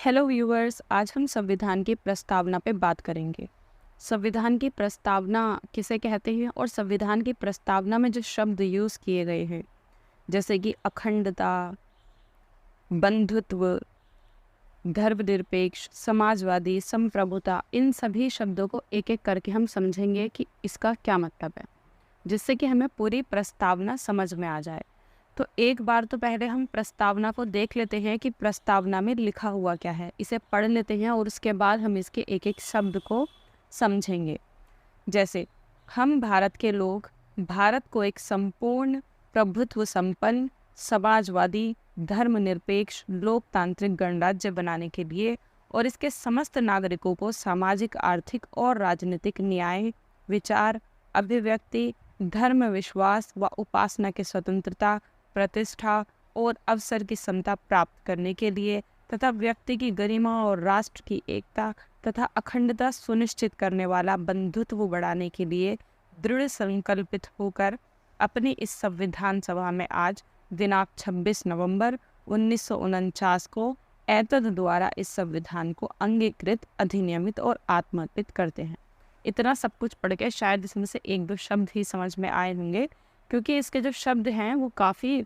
Hello viewers, आज हम संविधान की प्रस्तावना पे बात करेंगे। संविधान की प्रस्तावना किसे कहते हैं और संविधान की प्रस्तावना में जो शब्द यूज़ किए गए हैं जैसे कि अखंडता, बंधुत्व, धर्मनिरपेक्ष, समाजवादी, संप्रभुता, इन सभी शब्दों को एक एक करके हम समझेंगे कि इसका क्या मतलब है, जिससे कि हमें पूरी प्रस्तावना समझ में आ जाए। तो एक बार तो पहले हम प्रस्तावना को देख लेते हैं कि प्रस्तावना में लिखा हुआ क्या है, इसे पढ़ लेते हैं और उसके बाद हम इसके एक एक शब्द को समझेंगे। जैसे हम भारत के लोग भारत को एक संपूर्ण प्रभुत्व संपन्न समाजवादी धर्मनिरपेक्ष लोकतांत्रिक गणराज्य बनाने के लिए और इसके समस्त नागरिकों को सामाजिक, आर्थिक और राजनीतिक न्याय, विचार, अभिव्यक्ति, धर्म, विश्वास व उपासना की स्वतंत्रता, प्रतिष्ठा और अवसर की समता प्राप्त करने के लिए तथा व्यक्ति की गरिमा और राष्ट्र की एकता तथा अखंडता सुनिश्चित करने वाला बंधुत्व बढ़ाने के लिए दृढ़ संकल्पित होकर अपनी इस संविधान सभा में आज दिनांक 26 नवंबर 1949 को ऐतद द्वारा इस संविधान को अंगीकृत, अधिनियमित और आत्मर्पित करते हैं। इतना सब कुछ पढ़ के शायद इसमें से एक दो शब्द ही समझ में आए होंगे, क्योंकि इसके जो शब्द हैं वो काफ़ी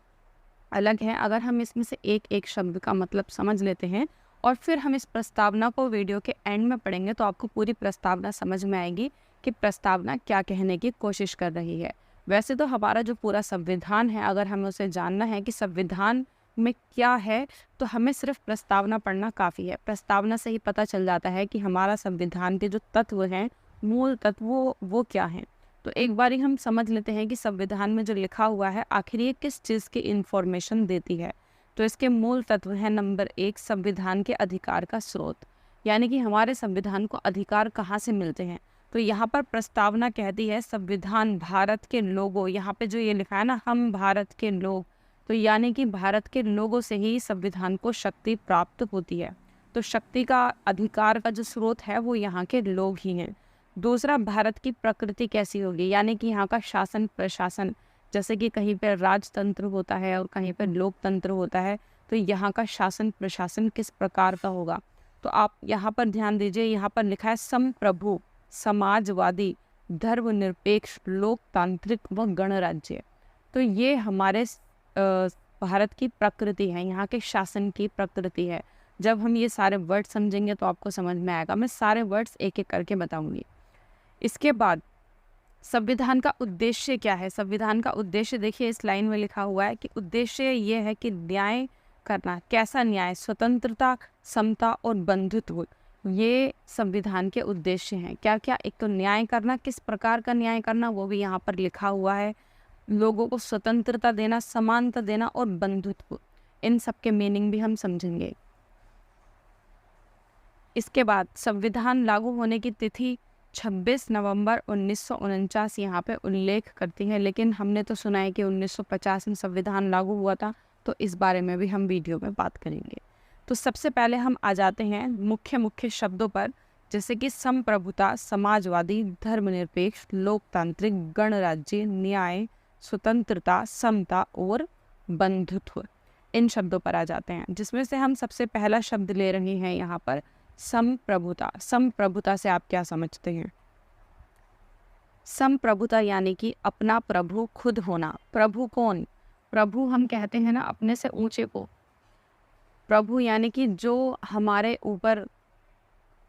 अलग हैं। अगर हम इसमें से एक एक शब्द का मतलब समझ लेते हैं और फिर हम इस प्रस्तावना को वीडियो के एंड में पढ़ेंगे तो आपको पूरी प्रस्तावना समझ में आएगी कि प्रस्तावना क्या कहने की कोशिश कर रही है। वैसे तो हमारा जो पूरा संविधान है, अगर हमें उसे जानना है कि संविधान में क्या है, तो हमें सिर्फ प्रस्तावना पढ़ना काफ़ी है। प्रस्तावना से ही पता चल जाता है कि हमारा संविधान के जो तत्व हैं, मूल तत्व वो क्या हैं। तो एक बार ही हम समझ लेते हैं कि संविधान में जो लिखा हुआ है आखिर ये किस चीज़ की इन्फॉर्मेशन देती है। तो इसके मूल तत्व हैं, नंबर 1, संविधान के अधिकार का स्रोत, यानी कि हमारे संविधान को अधिकार कहाँ से मिलते हैं। तो यहाँ पर प्रस्तावना कहती है संविधान भारत के लोगों, यहाँ पे जो ये लिखा है ना, हम भारत के लोग, तो यानी कि भारत के लोगों से ही संविधान को शक्ति प्राप्त होती है। तो शक्ति का, अधिकार का जो स्रोत है वो यहाँ के लोग ही हैं। दूसरा, भारत की प्रकृति कैसी होगी, यानी कि यहाँ का शासन प्रशासन, जैसे कि कहीं पर राजतंत्र होता है और कहीं पर लोकतंत्र होता है, तो यहाँ का शासन प्रशासन किस प्रकार का होगा। तो आप यहाँ पर ध्यान दीजिए, यहाँ पर लिखा है संप्रभु, समाजवादी, धर्मनिरपेक्ष, लोकतांत्रिक व गणराज्य। तो ये हमारे भारत की प्रकृति है, यहाँ के शासन की प्रकृति है। जब हम ये सारे वर्ड समझेंगे तो आपको समझ में आएगा। मैं सारे वर्ड्स एक एक करके बताऊंगी। इसके बाद संविधान का उद्देश्य क्या है। संविधान का उद्देश्य देखिए, इस लाइन में लिखा हुआ है कि उद्देश्य ये है कि न्याय करना। कैसा न्याय? स्वतंत्रता, समता और बंधुत्व, ये संविधान के उद्देश्य हैं। क्या क्या? एक तो न्याय करना, किस प्रकार का न्याय करना वो भी यहाँ पर लिखा हुआ है। लोगों को स्वतंत्रता देना, समानता देना और बंधुत्व, इन सब के मीनिंग भी हम समझेंगे। इसके बाद संविधान लागू होने की तिथि 26 नवंबर 1949 यहाँ पे उल्लेख करती है, लेकिन हमने तो सुना है कि 1950 में संविधान लागू हुआ था, तो इस बारे में भी हम वीडियो में बात करेंगे। तो सबसे पहले हम आ जाते हैं मुख्य मुख्य शब्दों पर, जैसे कि संप्रभुता, समाजवादी, धर्मनिरपेक्ष, लोकतांत्रिक, गणराज्य, न्याय, स्वतंत्रता, समता और बंधुत्व। इन शब्दों पर आ जाते हैं, जिसमें से हम सबसे पहला शब्द ले रहे हैं यहाँ पर संप्रभुता। संप्रभुता से आप क्या समझते हैं? संप्रभुता यानी कि अपना प्रभु खुद होना। प्रभु कौन? प्रभु हम कहते हैं ना अपने से ऊंचे को। प्रभु यानी कि जो हमारे ऊपर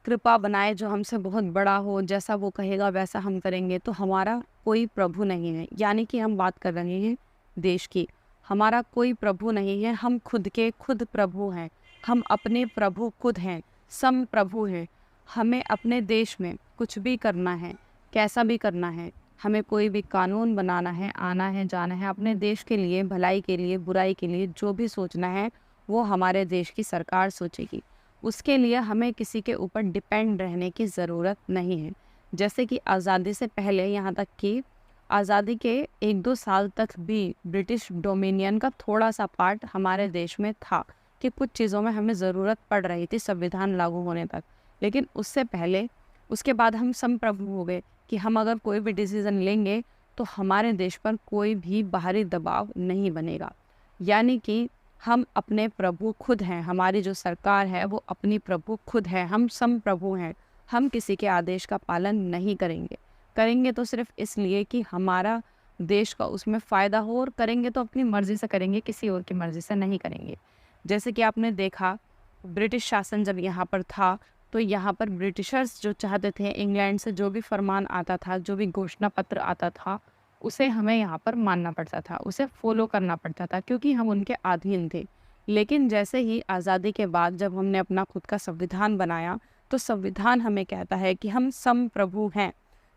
कृपा बनाए, जो हमसे बहुत बड़ा हो, जैसा वो कहेगा वैसा हम करेंगे, तो हमारा कोई प्रभु नहीं है। यानी कि हम बात कर रहे हैं देश की। हमारा कोई प्रभु नहीं है, हम खुद के खुद प्रभु हैं। हम अपने प्रभु खुद हैं, संप्रभु हैं। हमें अपने देश में कुछ भी करना है, कैसा भी करना है, हमें कोई भी कानून बनाना है, आना है, जाना है, अपने देश के लिए, भलाई के लिए, बुराई के लिए, जो भी सोचना है वो हमारे देश की सरकार सोचेगी। उसके लिए हमें किसी के ऊपर डिपेंड रहने की ज़रूरत नहीं है। जैसे कि आज़ादी से पहले, यहाँ तक कि आज़ादी के 1-2 साल तक भी ब्रिटिश डोमिनियन का थोड़ा सा पार्ट हमारे देश में था कि कुछ चीज़ों में हमें ज़रूरत पड़ रही थी संविधान लागू होने तक। लेकिन उससे पहले, उसके बाद हम संप्रभु हो गए कि हम अगर कोई भी डिसीज़न लेंगे तो हमारे देश पर कोई भी बाहरी दबाव नहीं बनेगा। यानी कि हम अपने प्रभु खुद हैं, हमारी जो सरकार है वो अपनी प्रभु खुद है, हम संप्रभु हैं। हम किसी के आदेश का पालन नहीं करेंगे, करेंगे तो सिर्फ इसलिए कि हमारा देश का उसमें फ़ायदा हो, और करेंगे तो अपनी मर्ज़ी से करेंगे, किसी और की मर्ज़ी से नहीं करेंगे। जैसे कि आपने देखा, ब्रिटिश शासन जब यहाँ पर था तो यहाँ पर ब्रिटिशर्स जो चाहते थे, इंग्लैंड से जो भी फरमान आता था, जो भी घोषणा पत्र आता था, उसे हमें यहाँ पर मानना पड़ता था, उसे फॉलो करना पड़ता था, क्योंकि हम उनके अधीन थे। लेकिन जैसे ही आज़ादी के बाद जब हमने अपना खुद का संविधान बनाया, तो संविधान हमें कहता है कि हम संप्रभु हैं,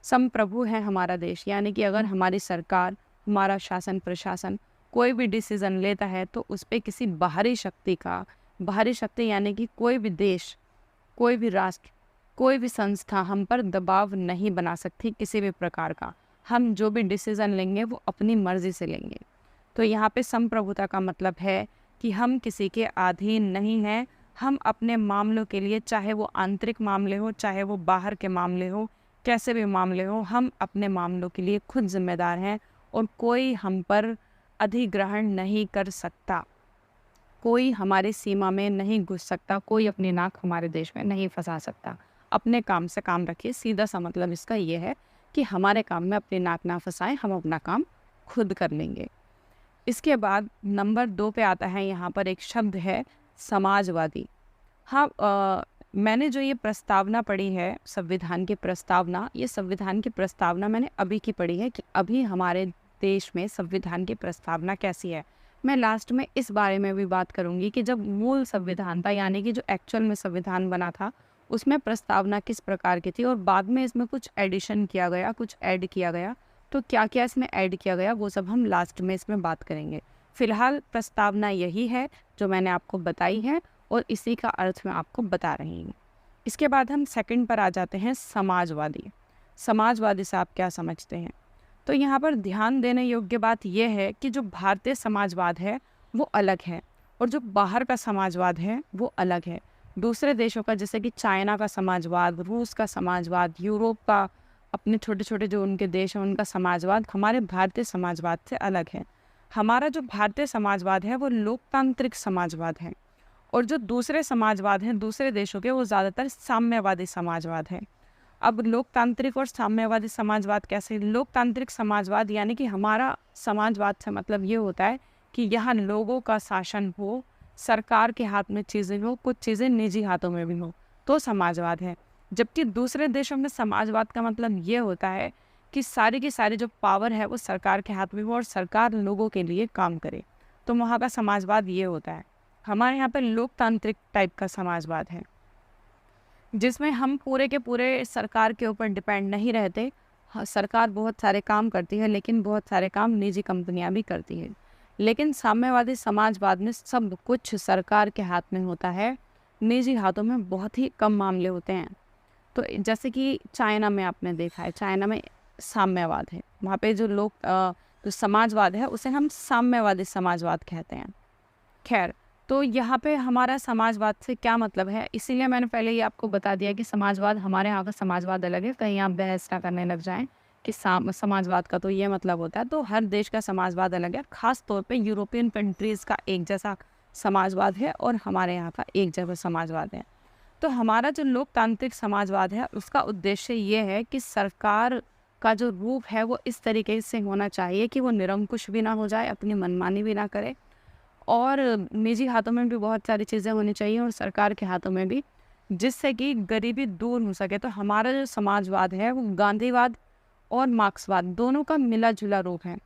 संप्रभु है हमारा देश। यानी कि अगर हमारी सरकार, हमारा शासन प्रशासन कोई भी डिसीज़न लेता है तो उस पे किसी बाहरी शक्ति का, बाहरी शक्ति यानी कि कोई भी देश, कोई भी राष्ट्र, कोई भी संस्था हम पर दबाव नहीं बना सकती किसी भी प्रकार का। हम जो भी डिसीज़न लेंगे वो अपनी मर्ज़ी से लेंगे। तो यहाँ पे संप्रभुता का मतलब है कि हम किसी के अधीन नहीं हैं। हम अपने मामलों के लिए, चाहे वो आंतरिक मामले हो, चाहे वो बाहर के मामले हो, कैसे भी मामले हो, हम अपने मामलों के लिए खुद जिम्मेदार हैं, और कोई हम पर अधिग्रहण नहीं कर सकता, कोई हमारी सीमा में नहीं घुस सकता, कोई अपनी नाक हमारे देश में नहीं फंसा सकता। अपने काम से काम रखिए, सीधा सा मतलब इसका ये है कि हमारे काम में अपनी नाक ना फंसाएं, हम अपना काम खुद कर लेंगे। इसके बाद नंबर 2 पे आता है, यहाँ पर एक शब्द है समाजवादी। हाँ, मैंने जो ये प्रस्तावना पढ़ी है, संविधान की प्रस्तावना, ये संविधान की प्रस्तावना मैंने अभी की पढ़ी है कि अभी हमारे देश में संविधान की प्रस्तावना कैसी है। मैं लास्ट में इस बारे में भी बात करूँगी कि जब मूल संविधान था, यानी कि जो एक्चुअल में संविधान बना था, उसमें प्रस्तावना किस प्रकार की थी, और बाद में इसमें कुछ एडिशन किया गया, कुछ ऐड किया गया, तो क्या क्या इसमें ऐड किया गया वो सब हम लास्ट में इसमें बात करेंगे। फिलहाल प्रस्तावना यही है जो मैंने आपको बताई है, और इसी का अर्थ मैं आपको बता रही हूँ। इसके बाद हम सेकंड पर आ जाते हैं, समाजवादी। समाजवादी से आप क्या समझते हैं? तो यहाँ पर ध्यान देने योग्य बात यह है कि जो भारतीय समाजवाद है वो अलग है, और जो बाहर का समाजवाद है वो अलग है। दूसरे देशों का, जैसे कि चाइना का समाजवाद, रूस का समाजवाद, यूरोप का, अपने छोटे छोटे जो उनके देश हैं उनका समाजवाद हमारे भारतीय समाजवाद से अलग है। हमारा जो भारतीय समाजवाद है वो लोकतांत्रिक समाजवाद है, और जो दूसरे समाजवाद हैं दूसरे देशों के, वो ज़्यादातर साम्यवादी समाजवाद है। अब लोकतांत्रिक और साम्यवादी समाजवाद कैसे? लोकतांत्रिक समाजवाद यानी कि हमारा समाजवाद से मतलब ये होता है कि यहाँ लोगों का शासन हो, सरकार के हाथ में चीज़ें हो, कुछ चीज़ें निजी हाथों में भी हो, तो समाजवाद है। जबकि दूसरे देशों में समाजवाद का मतलब ये होता है कि सारी की सारी जो पावर है वो सरकार के हाथ में हो, और सरकार लोगों के लिए काम करे, तो वहाँ का समाजवाद ये होता है। हमारे यहाँ पर लोकतांत्रिक टाइप का समाजवाद है, जिसमें हम पूरे के पूरे सरकार के ऊपर डिपेंड नहीं रहते। हाँ, सरकार बहुत सारे काम करती है, लेकिन बहुत सारे काम निजी कंपनियां भी करती हैं। लेकिन साम्यवादी समाजवाद में सब कुछ सरकार के हाथ में होता है, निजी हाथों में बहुत ही कम मामले होते हैं। तो जैसे कि चाइना में आपने देखा है, चाइना में साम्यवाद है, वहाँ पे जो लोग जो समाजवाद है उसे हम साम्यवादी समाजवाद कहते हैं। खैर, तो यहाँ पे हमारा समाजवाद से क्या मतलब है, इसीलिए मैंने पहले ही आपको बता दिया कि समाजवाद, हमारे यहाँ का समाजवाद अलग है, कहीं आप बहस ना करने लग जाएं कि समाजवाद का तो ये मतलब होता है। तो हर देश का समाजवाद अलग है, ख़ास तौर पे यूरोपियन कंट्रीज़ का एक जैसा समाजवाद है और हमारे यहाँ का एक जैसा समाजवाद है। तो हमारा जो लोकतांत्रिक समाजवाद है उसका उद्देश्य ये है कि सरकार का जो रूप है वो इस तरीके से होना चाहिए कि वो निरंकुश भी ना हो जाए, अपनी मनमानी भी ना करे, और निजी हाथों में भी बहुत सारी चीज़ें होनी चाहिए और सरकार के हाथों में भी, जिससे कि गरीबी दूर हो सके। तो हमारा जो समाजवाद है वो गांधीवाद और मार्क्सवाद दोनों का मिला जुला रूप है।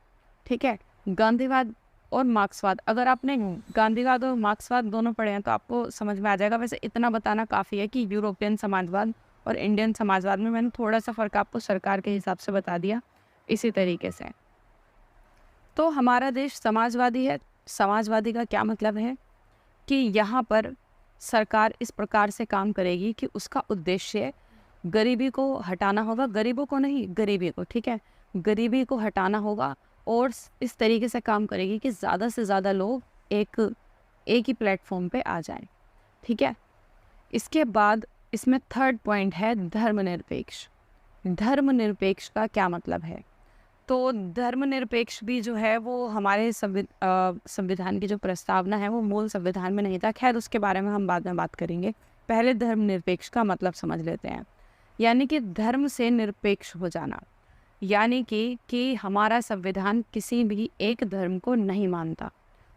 ठीक है, गांधीवाद और मार्क्सवाद, अगर आपने गांधीवाद और मार्क्सवाद दोनों पढ़े हैं तो आपको समझ में आ जाएगा। वैसे इतना बताना काफ़ी है कि यूरोपियन समाजवाद और इंडियन समाजवाद में मैंने थोड़ा सा फ़र्क आपको सरकार के हिसाब से बता दिया इसी तरीके से। तो हमारा देश समाजवादी है। समाजवादी का क्या मतलब है कि यहाँ पर सरकार इस प्रकार से काम करेगी कि उसका उद्देश्य गरीबी को हटाना होगा, गरीबों को नहीं, गरीबी को, ठीक है, गरीबी को हटाना होगा, और इस तरीके से काम करेगी कि ज़्यादा से ज़्यादा लोग एक ही प्लेटफॉर्म पे आ जाएं। ठीक है, इसके बाद इसमें थर्ड पॉइंट है धर्मनिरपेक्ष। धर्मनिरपेक्ष का क्या मतलब है? तो धर्मनिरपेक्ष भी जो है वो हमारे संविधान की जो प्रस्तावना है वो मूल संविधान में नहीं था। खैर उसके बारे में हम बाद में बात करेंगे। पहले धर्मनिरपेक्ष का मतलब समझ लेते हैं। यानी कि धर्म से निरपेक्ष हो जाना, यानी कि हमारा संविधान किसी भी एक धर्म को नहीं मानता,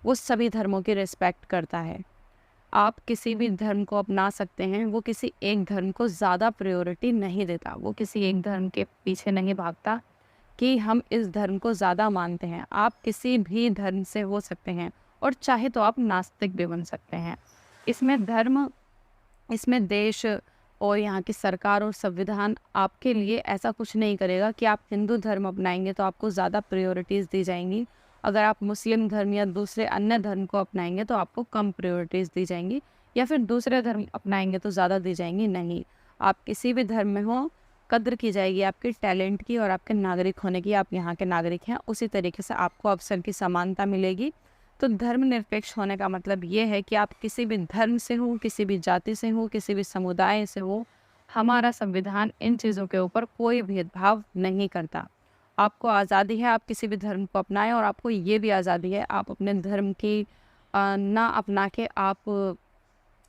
वो सभी धर्मों की रिस्पेक्ट करता है। आप किसी भी धर्म को अपना सकते हैं, वो किसी एक धर्म को ज़्यादा प्रायोरिटी नहीं देता, वो किसी एक धर्म के पीछे नहीं भागता कि हम इस धर्म को ज़्यादा मानते हैं। आप किसी भी धर्म से हो सकते हैं और चाहे तो आप नास्तिक भी बन सकते हैं। इसमें धर्म, इसमें देश और यहाँ की सरकार और संविधान आपके लिए ऐसा कुछ नहीं करेगा कि आप हिंदू धर्म अपनाएंगे तो आपको ज़्यादा प्रायोरिटीज़ दी जाएंगी, अगर आप मुस्लिम धर्म या दूसरे अन्य धर्म को अपनाएंगे तो आपको कम प्रायोरिटीज़ दी जाएंगी, या फिर दूसरे धर्म अपनाएंगे तो ज़्यादा दी जाएंगी। नहीं, आप किसी भी धर्म में हो, कद्र की जाएगी आपके टैलेंट की और आपके नागरिक होने की। आप यहाँ के नागरिक हैं, उसी तरीके से आपको अवसर की समानता मिलेगी। तो धर्मनिरपेक्ष होने का मतलब ये है कि आप किसी भी धर्म से हो, किसी भी जाति से हो, किसी भी समुदाय से हो, हमारा संविधान इन चीज़ों के ऊपर कोई भेदभाव नहीं करता। आपको आज़ादी है आप किसी भी धर्म को अपनाएं, और आपको ये भी आज़ादी है आप अपने धर्म की ना अपना के आप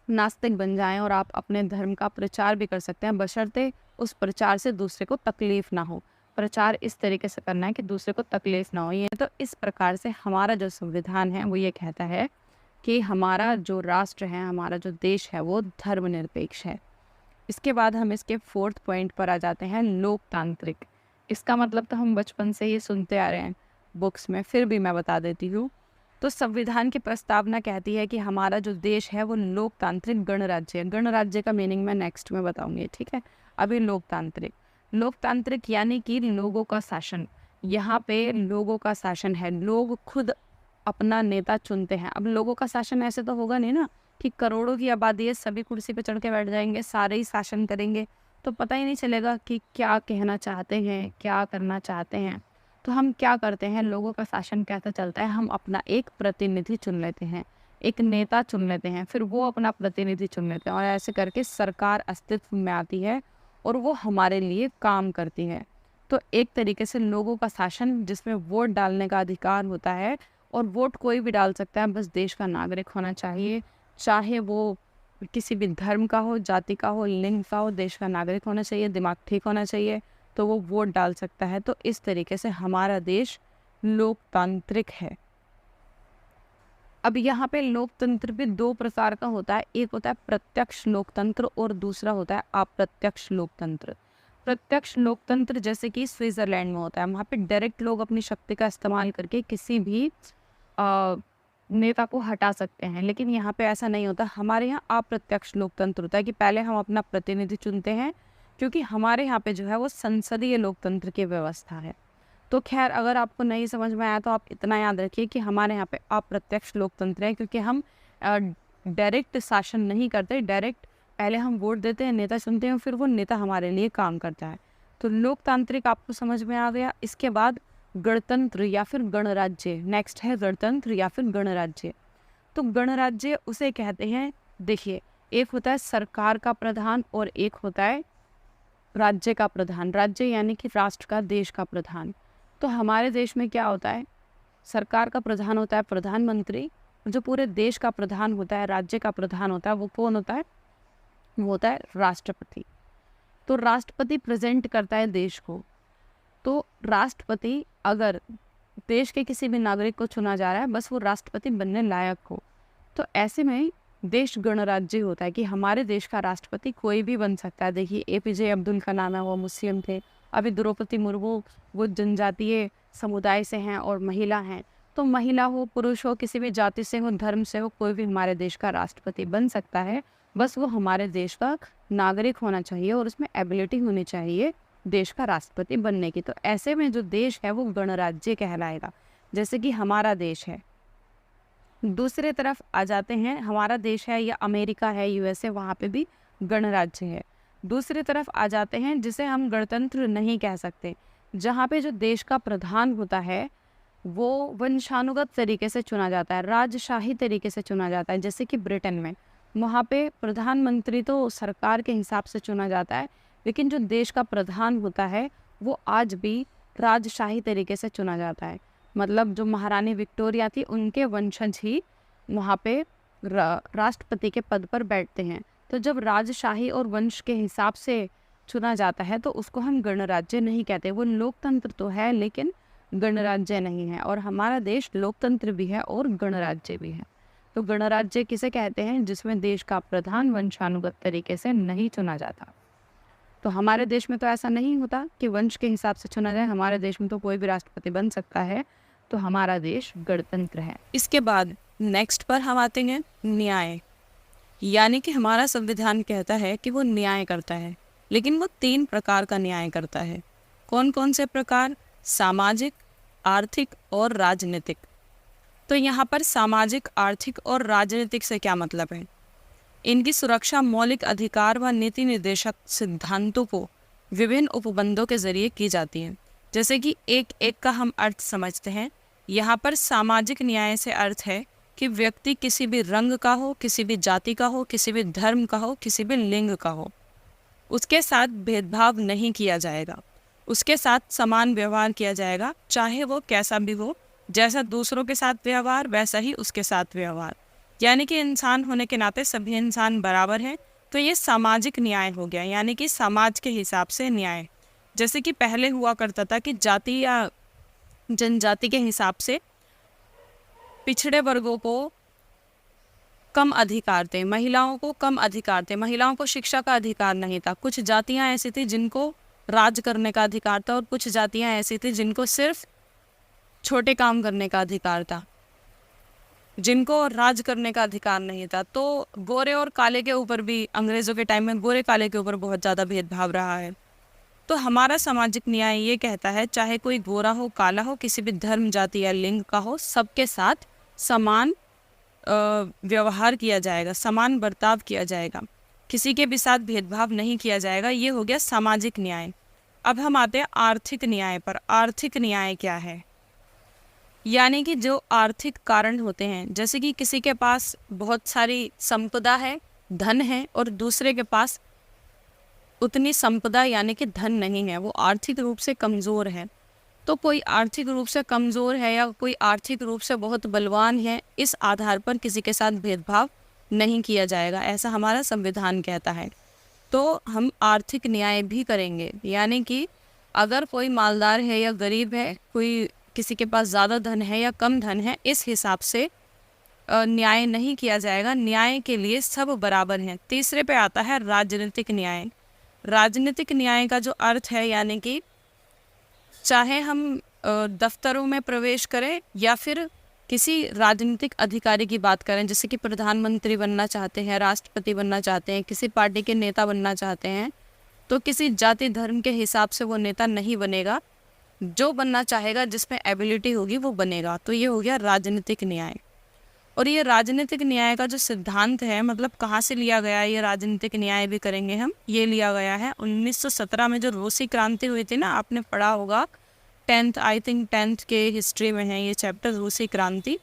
नास्तिक बन जाएं और आप अपने धर्म का प्रचार भी कर सकते हैं, बशर्ते उस प्रचार से दूसरे को तकलीफ़ ना हो। प्रचार इस तरीके से करना है कि दूसरे को तकलीफ़ ना हो। ये तो इस प्रकार से हमारा जो संविधान है वो ये कहता है कि हमारा जो राष्ट्र है, हमारा जो देश है वो धर्मनिरपेक्ष है। इसके बाद हम इसके 4th पॉइंट पर आ जाते हैं, लोकतांत्रिक। इसका मतलब तो हम बचपन से ही सुनते आ रहे हैं बुक्स में, फिर भी मैं बता देती हूँ। तो संविधान की प्रस्तावना कहती है कि हमारा जो देश है वो लोकतांत्रिक गणराज्य है। गणराज्य का मीनिंग मैं नेक्स्ट में बताऊंगी, ठीक है। अभी लोकतांत्रिक, लोकतांत्रिक यानी कि लोगों का शासन। यहाँ पे लोगों का शासन है, लोग खुद अपना नेता चुनते हैं। अब लोगों का शासन ऐसे तो होगा नहीं ना कि करोड़ों की आबादी है, सभी कुर्सी पे चढ़ के बैठ जाएंगे, सारे ही शासन करेंगे, तो पता ही नहीं चलेगा कि क्या कहना चाहते हैं, क्या करना चाहते हैं। तो हम क्या करते हैं, लोगों का शासन कैसे चलता है, हम अपना एक प्रतिनिधि चुन लेते हैं, एक नेता चुन लेते हैं, फिर वो अपना प्रतिनिधि चुन लेते हैं, और ऐसे करके सरकार अस्तित्व में आती है और वो हमारे लिए काम करती है। तो एक तरीके से लोगों का शासन जिसमें वोट डालने का अधिकार होता है, और वोट कोई भी डाल सकता है, बस देश का नागरिक होना चाहिए, चाहे वो किसी भी धर्म का हो, जाति का हो, लिंग का हो, देश का नागरिक होना चाहिए, दिमाग ठीक होना चाहिए, तो वो वोट डाल सकता है। तो इस तरीके से हमारा देश लोकतांत्रिक है। अब यहाँ पे लोकतंत्र भी 2 प्रकार का होता है, एक होता है प्रत्यक्ष लोकतंत्र और दूसरा होता है अप्रत्यक्ष लोकतंत्र। प्रत्यक्ष लोकतंत्र जैसे कि स्विट्जरलैंड में होता है, वहाँ पे डायरेक्ट लोग अपनी शक्ति का इस्तेमाल करके किसी भी नेता को हटा सकते हैं, लेकिन यहाँ पे ऐसा नहीं होता। हमारे यहाँ अप्रत्यक्ष लोकतंत्र होता है कि पहले हम अपना प्रतिनिधि चुनते हैं, क्योंकि हमारे यहाँ पे जो है वो संसदीय लोकतंत्र की व्यवस्था है। तो खैर अगर आपको नहीं समझ में आया तो आप इतना याद रखिए कि हमारे यहाँ पे अप्रत्यक्ष लोकतंत्र है, क्योंकि हम डायरेक्ट शासन नहीं करते, डायरेक्ट पहले हम वोट देते हैं, नेता चुनते हैं, फिर वो नेता हमारे लिए काम करता है। तो लोकतांत्रिक आपको समझ में आ गया। इसके बाद गणतंत्र या फिर गणराज्य, नेक्स्ट है गणतंत्र या फिर गणराज्य। तो गणराज्य उसे कहते हैं, देखिए एक होता है सरकार का प्रधान और एक होता है राज्य का प्रधान। राज्य यानी कि राष्ट्र का, देश का प्रधान। तो हमारे देश में क्या होता है, सरकार का प्रधान होता है प्रधानमंत्री, जो पूरे देश का प्रधान होता है, राज्य का प्रधान होता है, वो कौन होता है, वो होता है राष्ट्रपति। तो राष्ट्रपति प्रेजेंट करता है देश को। तो राष्ट्रपति अगर देश के किसी भी नागरिक को चुना जा रहा है, बस वो राष्ट्रपति बनने लायक हो, तो ऐसे में देश गणराज्य होता है कि हमारे देश का राष्ट्रपति कोई भी बन सकता है। देखिए APJ अब्दुल कलाम है, वो मुस्लिम थे। अभी द्रौपदी मुर्मू वो जनजातीय समुदाय से हैं और महिला हैं। तो महिला हो, पुरुष हो, किसी भी जाति से हो, धर्म से हो, कोई भी हमारे देश का राष्ट्रपति बन सकता है, बस वो हमारे देश का नागरिक होना चाहिए और उसमें एबिलिटी होनी चाहिए देश का राष्ट्रपति बनने की। तो ऐसे में जो देश है वो गणराज्य कहलाएगा, जैसे कि हमारा देश है। दूसरे तरफ आ जाते हैं, हमारा देश है या अमेरिका है, USA, वहाँ पे भी गणराज्य है। दूसरी तरफ आ जाते हैं जिसे हम गणतंत्र नहीं कह सकते, जहाँ पे जो देश का प्रधान होता है वो वंशानुगत तरीके से चुना जाता है, राजशाही तरीके से चुना जाता है। जैसे कि ब्रिटेन में, वहाँ पे प्रधानमंत्री तो सरकार के हिसाब से चुना जाता है, लेकिन जो देश का प्रधान होता है वो आज भी राजशाही तरीके से चुना जाता है। मतलब जो महारानी विक्टोरिया थी उनके वंशज ही वहाँ पे राष्ट्रपति के पद पर बैठते हैं। तो जब राजशाही और वंश के हिसाब से चुना जाता है तो उसको हम गणराज्य नहीं कहते। वो लोकतंत्र तो है लेकिन गणराज्य नहीं है, और हमारा देश लोकतंत्र भी है और गणराज्य भी है। तो गणराज्य किसे कहते हैं? जिसमें देश का प्रधान वंशानुगत तरीके से नहीं चुना जाता। तो हमारे देश में तो ऐसा नहीं होता कि वंश के हिसाब से चुना जाए। हमारे देश में तो कोई भी राष्ट्रपति बन सकता है। तो हमारा देश गणतंत्र है। इसके बाद नेक्स्ट पर हम आते हैं न्याय। यानी कि हमारा संविधान कहता है कि वो न्याय करता है, लेकिन वो 3 प्रकार का न्याय करता है। कौन कौन से प्रकार? सामाजिक, आर्थिक और राजनीतिक। तो यहाँ पर सामाजिक, आर्थिक और राजनीतिक से क्या मतलब है? इनकी सुरक्षा मौलिक अधिकार व नीति निर्देशक सिद्धांतों को विभिन्न उपबंधों के जरिए की जाती है। जैसे कि एक एक का हम अर्थ समझते हैं। यहाँ पर सामाजिक न्याय से अर्थ है कि व्यक्ति किसी भी रंग का हो, किसी भी जाति का हो, किसी भी धर्म का हो, किसी भी लिंग का हो, उसके साथ भेदभाव नहीं किया जाएगा। उसके साथ समान व्यवहार किया जाएगा, चाहे वो कैसा भी हो। जैसा दूसरों के साथ व्यवहार वैसा ही उसके साथ व्यवहार। यानी कि इंसान होने के नाते सभी इंसान बराबर हैं। तो ये सामाजिक न्याय हो गया, यानी कि समाज के हिसाब से न्याय। जैसे कि पहले हुआ करता था कि जाति या जनजाति के हिसाब से पिछड़े वर्गों को कम अधिकार थे, महिलाओं को कम अधिकार थे, महिलाओं को शिक्षा का अधिकार नहीं था। कुछ जातियां ऐसी थी जिनको राज करने का अधिकार था, और कुछ जातियां ऐसी थी जिनको सिर्फ छोटे काम करने का अधिकार था, जिनको राज करने का अधिकार नहीं था। तो गोरे और काले के ऊपर भी अंग्रेज़ों के टाइम में गोरे काले के ऊपर बहुत ज़्यादा भेदभाव रहा है। तो हमारा सामाजिक न्याय ये कहता है चाहे कोई गोरा हो, काला हो, किसी भी धर्म, जाति या लिंग का हो, सबके साथ समान व्यवहार किया जाएगा, समान बर्ताव किया जाएगा, किसी के भी साथ भेदभाव नहीं किया जाएगा। ये हो गया सामाजिक न्याय। अब हम आते हैं आर्थिक न्याय पर। आर्थिक न्याय क्या है? यानी कि जो आर्थिक कारण होते हैं, जैसे कि किसी के पास बहुत सारी संपदा है, धन है, और दूसरे के पास उतनी संपदा यानी कि धन नहीं है, वो आर्थिक रूप से कमज़ोर है। तो कोई आर्थिक रूप से कमज़ोर है या कोई आर्थिक रूप से बहुत बलवान है, इस आधार पर किसी के साथ भेदभाव नहीं किया जाएगा, ऐसा हमारा संविधान कहता है। तो हम आर्थिक न्याय भी करेंगे, यानी कि अगर कोई मालदार है या गरीब है, कोई किसी के पास ज़्यादा धन है या कम धन है, इस हिसाब से न्याय नहीं किया जाएगा। न्याय के लिए सब बराबर हैं। तीसरे पे आता है राजनीतिक न्याय। राजनीतिक न्याय का जो अर्थ है, यानी कि चाहे हम दफ्तरों में प्रवेश करें या फिर किसी राजनीतिक अधिकारी की बात करें, जैसे कि प्रधानमंत्री बनना चाहते हैं, राष्ट्रपति बनना चाहते हैं, किसी पार्टी के नेता बनना चाहते हैं, तो किसी जाति धर्म के हिसाब से वो नेता नहीं बनेगा। जो बनना चाहेगा, जिसमें एबिलिटी होगी, वो बनेगा। तो ये हो गया राजनीतिक न्याय। और ये राजनीतिक न्याय का जो सिद्धांत है, मतलब कहाँ से लिया गया है, ये राजनीतिक न्याय भी करेंगे हम, ये लिया गया है 1917 में जो रूसी क्रांति हुई थी ना, आपने पढ़ा होगा 10th के हिस्ट्री में है ये चैप्टर, रूसी क्रांति।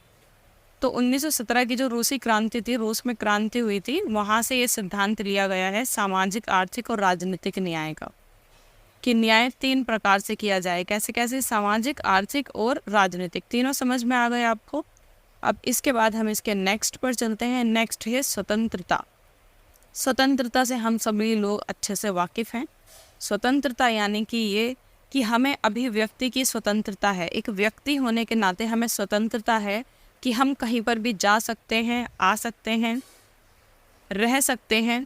तो 1917 की जो रूसी क्रांति थी, रूस में क्रांति हुई थी, वहाँ से ये सिद्धांत लिया गया है सामाजिक, आर्थिक और राजनीतिक न्याय का, कि न्याय 3 प्रकार से किया जाए। कैसे कैसे? सामाजिक, आर्थिक और राजनीतिक। तीनों समझ में आ गए आपको। अब इसके बाद हम इसके नेक्स्ट पर चलते हैं। नेक्स्ट है स्वतंत्रता। स्वतंत्रता से हम सभी लोग अच्छे से वाकिफ़ हैं। स्वतंत्रता यानी कि ये कि हमें अभिव्यक्ति की स्वतंत्रता है। एक व्यक्ति होने के नाते हमें स्वतंत्रता है कि हम कहीं पर भी जा सकते हैं, आ सकते हैं, रह सकते हैं,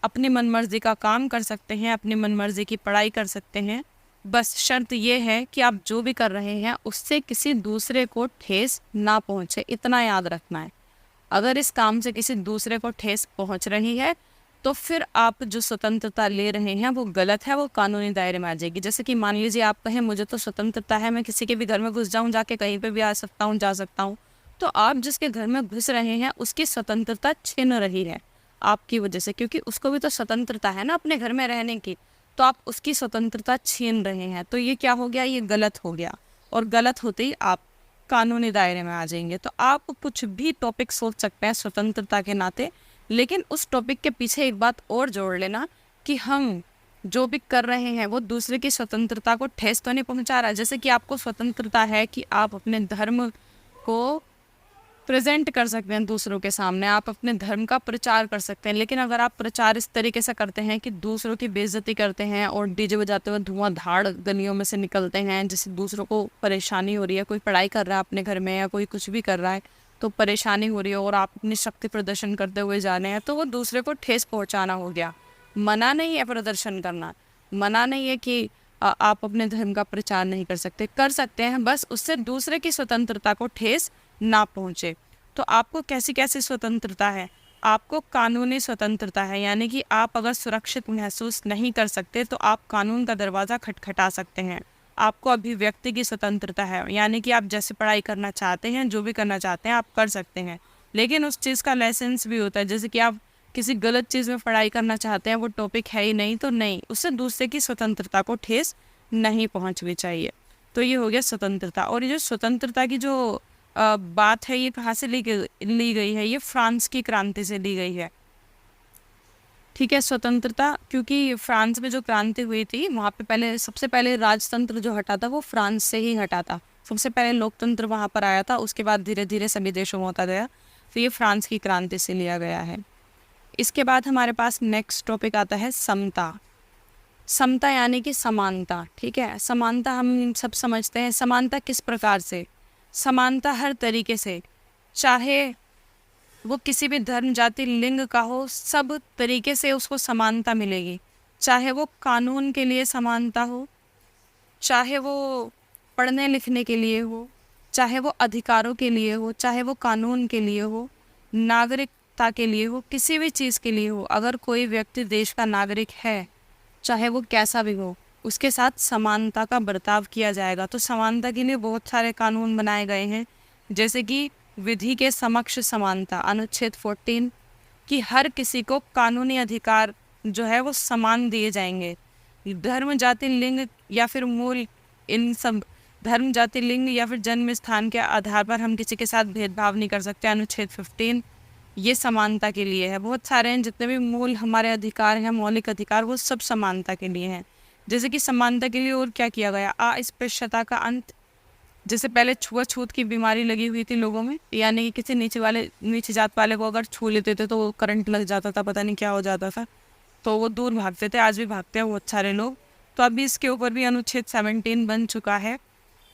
अपनी मनमर्जी का काम कर सकते हैं, अपनी मनमर्जी की पढ़ाई कर सकते हैं। बस शर्त ये है कि आप जो भी कर रहे हैं उससे किसी दूसरे को ठेस ना पहुँचे, इतना याद रखना है। अगर इस काम से किसी दूसरे को ठेस पहुँच रही है तो फिर आप जो स्वतंत्रता ले रहे हैं वो गलत है, वो कानूनी दायरे में आ जाएगी। जैसे कि मान लीजिए आप कहें मुझे तो स्वतंत्रता है, मैं किसी के भी घर में घुस जाऊँ, जाके कहीं पे भी आ सकता हूँ, जा सकता हूँ, तो आप जिसके घर में घुस रहे हैं उसकी स्वतंत्रता छीन रही है आपकी वजह से, क्योंकि उसको भी तो स्वतंत्रता है ना अपने घर में रहने की, तो आप उसकी स्वतंत्रता छीन रहे हैं। तो ये क्या हो गया? ये गलत हो गया, और गलत होते ही आप कानूनी दायरे में आ जाएंगे। तो आप कुछ भी टॉपिक सोच सकते हैं स्वतंत्रता के नाते, लेकिन उस टॉपिक के पीछे एक बात और जोड़ लेना कि हम जो भी कर रहे हैं वो दूसरे की स्वतंत्रता को ठेस तो नहीं पहुंचा रहा। जैसे कि आपको स्वतंत्रता है कि आप अपने धर्म को प्रेजेंट कर सकते हैं दूसरों के सामने, आप अपने धर्म का प्रचार कर सकते हैं, लेकिन अगर आप प्रचार इस तरीके से करते हैं कि दूसरों की बेइज्जती करते हैं और डीजे बजाते हुए धुआंधार गलियों में से निकलते हैं, जिससे दूसरों को परेशानी हो रही है, कोई पढ़ाई कर रहा है अपने घर में या कोई कुछ भी कर रहा है तो परेशानी हो रही है और आप अपनी शक्ति प्रदर्शन करते हुए जा रहे हैं, तो वो दूसरे को ठेस पहुँचाना हो गया। मना नहीं है प्रदर्शन करना, मना नहीं है कि आप अपने धर्म का प्रचार नहीं कर सकते हैं, बस उससे दूसरे की स्वतंत्रता को ठेस ना पहुँचे। तो आपको कैसी कैसी स्वतंत्रता है? आपको कानूनी स्वतंत्रता है, यानी कि आप अगर सुरक्षित महसूस नहीं कर सकते तो आप कानून का दरवाज़ा खटखटा सकते हैं। आपको अभिव्यक्ति की स्वतंत्रता है, यानी कि आप जैसे पढ़ाई करना चाहते हैं, जो भी करना चाहते हैं आप कर सकते हैं, लेकिन उस चीज़ का लाइसेंस भी होता है। जैसे कि आप किसी गलत चीज़ में पढ़ाई करना चाहते हैं, वो टॉपिक है ही नहीं तो नहीं, उससे दूसरे की स्वतंत्रता को ठेस नहीं पहुंचनी चाहिए। तो ये हो गया स्वतंत्रता। और ये जो स्वतंत्रता की जो बात है ये कहाँ से ली गई है? ये फ्रांस की क्रांति से ली गई है। ठीक है, स्वतंत्रता, क्योंकि फ्रांस में जो क्रांति हुई थी वहाँ पे सबसे पहले राजतंत्र जो हटा था वो फ्रांस से ही हटा था। सबसे पहले लोकतंत्र वहाँ पर आया था, उसके बाद धीरे धीरे सभी देशों में होता गया। तो ये फ्रांस की क्रांति से लिया गया है। इसके बाद हमारे पास नेक्स्ट टॉपिक आता है समता। समता यानी कि समानता। ठीक है, समानता हम सब समझते हैं। समानता किस प्रकार से? समानता हर तरीके से, चाहे वो किसी भी धर्म जाति लिंग का हो, सब तरीके से उसको समानता मिलेगी। चाहे वो कानून के लिए समानता हो, चाहे वो पढ़ने लिखने के लिए हो, चाहे वो अधिकारों के लिए हो, चाहे वो कानून के लिए हो, नागरिकता के लिए हो, किसी भी चीज़ के लिए हो। अगर कोई व्यक्ति देश का नागरिक है, चाहे वो कैसा भी हो, उसके साथ समानता का बर्ताव किया जाएगा। तो समानता के लिए बहुत सारे कानून बनाए गए हैं, जैसे कि विधि के समक्ष समानता, अनुच्छेद 14, कि हर किसी को कानूनी अधिकार जो है वो समान दिए जाएंगे। धर्म जाति लिंग या फिर मूल, इन सब धर्म जाति लिंग या फिर जन्म स्थान के आधार पर हम किसी के साथ भेदभाव नहीं कर सकते। अनुच्छेद 15 ये समानता के लिए है। बहुत सारे हैं, जितने भी मूल हमारे अधिकार हैं, मौलिक अधिकार, वो सब समानता के लिए हैं। जैसे कि समानता के लिए और क्या किया गया? अस्पृश्यता का अंत। जैसे पहले छुआछूत की बीमारी लगी हुई थी लोगों में, यानी कि किसी नीचे जात वाले को अगर छू लेते थे तो वो करंट लग जाता था, पता नहीं क्या हो जाता था, तो वो दूर भागते थे। आज भी भागते हैं बहुत सारे लोग। तो अभी इसके ऊपर भी अनुच्छेद 17 बन चुका है।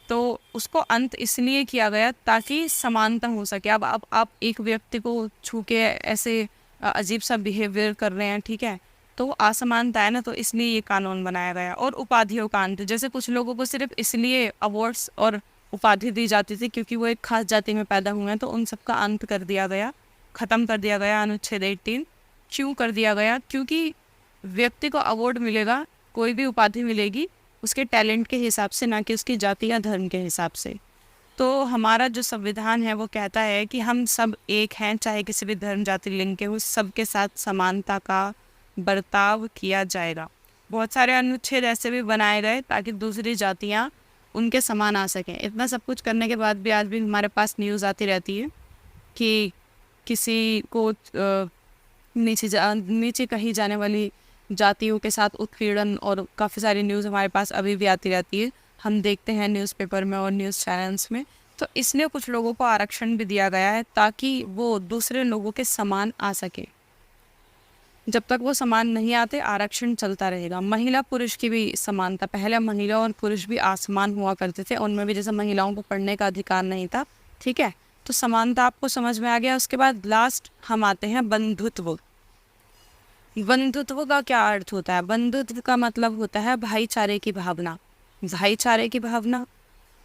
तो उसको अंत इसलिए किया गया ताकि समानता हो सके। अब आप एक व्यक्ति को छू के ऐसे अजीब सा बिहेवियर कर रहे हैं, ठीक है, तो असमानता है ना, तो इसलिए ये कानून बनाया गया। और उपाधियों का अंत, जैसे कुछ लोगों को सिर्फ इसलिए अवार्ड्स और उपाधि दी जाती थी क्योंकि वो एक खास जाति में पैदा हुए हैं, तो उन सब का अंत कर दिया गया, ख़त्म कर दिया गया अनुच्छेद 18। क्यों कर दिया गया? क्योंकि व्यक्ति को अवार्ड मिलेगा, कोई भी उपाधि मिलेगी उसके टैलेंट के हिसाब से, ना कि उसकी जाति या धर्म के हिसाब से। तो हमारा जो संविधान है वो कहता है कि हम सब एक हैं, चाहे किसी भी धर्म जाति लिंग के हो, सबके साथ समानता का बर्ताव किया जाएगा। बहुत सारे अनुच्छेद ऐसे भी बनाए गए ताकि दूसरी जातियाँ उनके समान आ सकें। इतना सब कुछ करने के बाद भी आज भी हमारे पास न्यूज़ आती रहती है कि किसी को नीचे कही जाने वाली जातियों के साथ उत्पीड़न, और काफ़ी सारी न्यूज़ हमारे पास अभी भी आती रहती है, हम देखते हैं न्यूज़पेपर में और न्यूज़ चैनल्स में। तो इसलिए कुछ लोगों को आरक्षण भी दिया गया है ताकि वो दूसरे लोगों के समान आ सके। जब तक वो समान नहीं आते आरक्षण चलता रहेगा। महिला पुरुष की भी समानता, पहले महिला और पुरुष भी आसमान हुआ करते थे, उनमें भी जैसे महिलाओं को पढ़ने का अधिकार नहीं था, ठीक है, तो समानता आपको समझ में आ गया। उसके बाद लास्ट हम आते हैं बंधुत्व। बंधुत्व का क्या अर्थ होता है? बंधुत्व का मतलब होता है भाईचारे की भावना। भाईचारे की भावना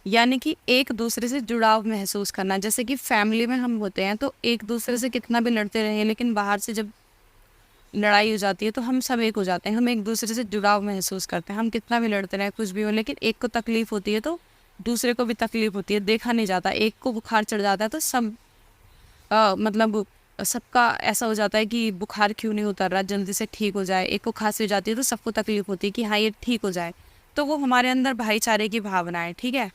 यानी कि एक दूसरे से जुड़ाव महसूस करना। जैसे कि फैमिली में हम होते हैं तो एक दूसरे से कितना भी लड़ते रहे, लेकिन बाहर से जब लड़ाई हो जाती है तो हम सब एक हो जाते हैं, हम एक दूसरे से जुड़ाव महसूस करते हैं। हम कितना भी लड़ते रहे, कुछ भी हो, लेकिन एक को तकलीफ होती है तो दूसरे को भी तकलीफ होती है, देखा नहीं जाता। एक को बुखार चढ़ जाता है तो सब मतलब सबका ऐसा हो जाता है कि बुखार क्यों नहीं उतर रहा, जल्दी से ठीक हो जाए। एक को खांसी हो जाती है तो सबको तकलीफ होती है कि हाँ ये ठीक हो जाए। तो वो हमारे अंदर भाईचारे की भावना है, ठीक है।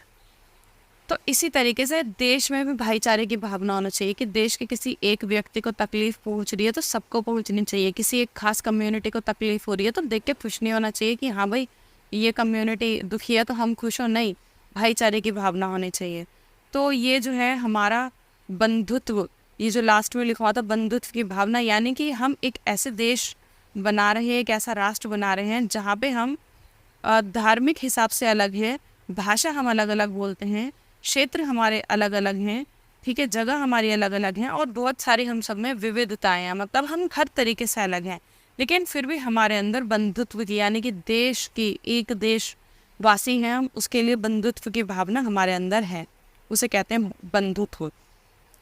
तो इसी तरीके से देश में भी भाईचारे की भावना होना चाहिए कि देश के किसी एक व्यक्ति को तकलीफ पहुंच रही है तो सबको पहुंचनी चाहिए। किसी एक खास कम्युनिटी को तकलीफ हो रही है तो देख के खुश नहीं होना चाहिए कि हाँ भाई ये कम्युनिटी दुखी है तो हम खुश हो, नहीं, भाईचारे की भावना होनी चाहिए। तो ये जो है हमारा बंधुत्व, ये जो लास्ट में लिखा हुआ था बंधुत्व की भावना, यानी कि हम एक ऐसे देश बना रहे हैं, एक ऐसा राष्ट्र बना रहे हैं जहाँ पे हम धार्मिक हिसाब से अलग है, भाषा हम अलग अलग बोलते हैं, क्षेत्र हमारे अलग अलग हैं, ठीक है, जगह हमारी अलग अलग हैं और बहुत सारी हम सब में विविधताएं हैं, मतलब हम हर तरीके से अलग हैं, लेकिन फिर भी हमारे अंदर बंधुत्व की, यानी कि देश की, एक देशवासी हैं हम, उसके लिए बंधुत्व की भावना हमारे अंदर है, उसे कहते हैं बंधुत्व।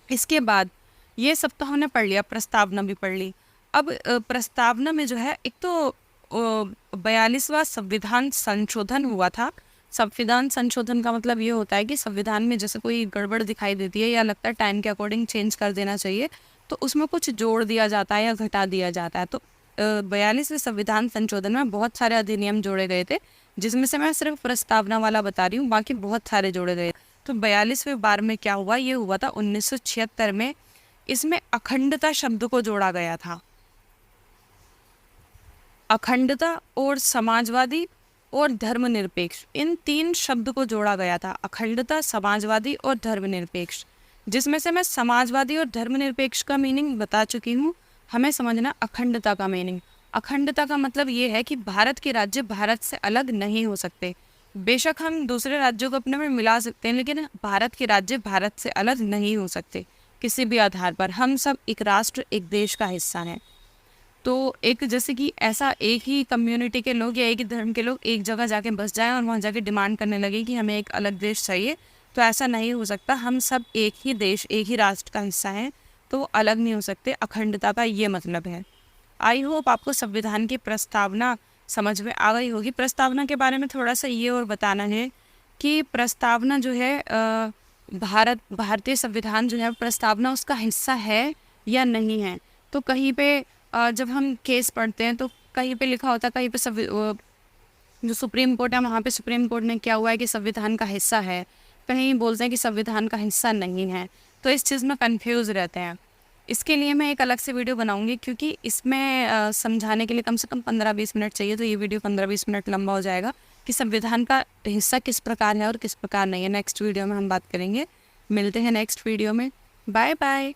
इसके बाद ये सब तो हमने पढ़ लिया, प्रस्तावना भी पढ़ ली। अब प्रस्तावना में जो है एक तो 42वां संविधान संशोधन हुआ था। संविधान संशोधन का मतलब ये होता है कि संविधान में जैसे कोई गड़बड़ दिखाई देती है या लगता है टाइम के अकॉर्डिंग चेंज कर देना चाहिए, तो उसमें कुछ जोड़ दिया जाता है या घटा दिया जाता है। तो 42वें संविधान संशोधन में बहुत सारे अधिनियम जोड़े गए थे, जिसमें से मैं सिर्फ प्रस्तावना वाला बता रही हूँ, बाकी बहुत सारे जोड़े गए। तो 42वें बार में क्या हुआ, ये हुआ था 1976 में। इसमें अखंडता शब्द को जोड़ा गया था। अखंडता और समाजवादी और धर्मनिरपेक्ष, इन 3 शब्द को जोड़ा गया था, अखंडता, समाजवादी और धर्मनिरपेक्ष, जिसमें से मैं समाजवादी और धर्मनिरपेक्ष का मीनिंग बता चुकी हूँ। हमें समझना अखंडता का मीनिंग। अखंडता का मतलब ये है कि भारत के राज्य भारत से अलग नहीं हो सकते। बेशक हम दूसरे राज्यों को अपने में मिला सकते हैं, लेकिन भारत के राज्य भारत से अलग नहीं हो सकते किसी भी आधार पर। हम सब एक राष्ट्र, एक देश का हिस्सा हैं। तो एक जैसे कि ऐसा एक ही कम्युनिटी के लोग या एक ही धर्म के लोग एक जगह जाके बस जाएं और वहाँ जाके डिमांड करने लगे कि हमें एक अलग देश चाहिए, तो ऐसा नहीं हो सकता। हम सब एक ही देश, एक ही राष्ट्र का हिस्सा हैं, तो वो अलग नहीं हो सकते। अखंडता का ये मतलब है। आई होप आपको संविधान की प्रस्तावना समझ में आ गई होगी। प्रस्तावना के बारे में थोड़ा सा ये और बताना है कि प्रस्तावना जो है भारतीय संविधान जो है प्रस्तावना उसका हिस्सा है या नहीं है। तो कहीं पे जब हम केस पढ़ते हैं तो कहीं पे लिखा होता है, कहीं पे जो सुप्रीम कोर्ट है वहाँ पे सुप्रीम कोर्ट ने क्या हुआ है कि संविधान का हिस्सा है, कहीं बोलते हैं कि संविधान का हिस्सा नहीं है। तो इस चीज़ में कंफ्यूज रहते हैं। इसके लिए मैं एक अलग से वीडियो बनाऊंगी, क्योंकि इसमें समझाने के लिए कम से कम 15-20 मिनट चाहिए। तो ये वीडियो 15-20 मिनट लंबा हो जाएगा कि संविधान का हिस्सा किस प्रकार है और किस प्रकार नहीं है। नेक्स्ट वीडियो में हम बात करेंगे। मिलते हैं नेक्स्ट वीडियो में। Bye bye.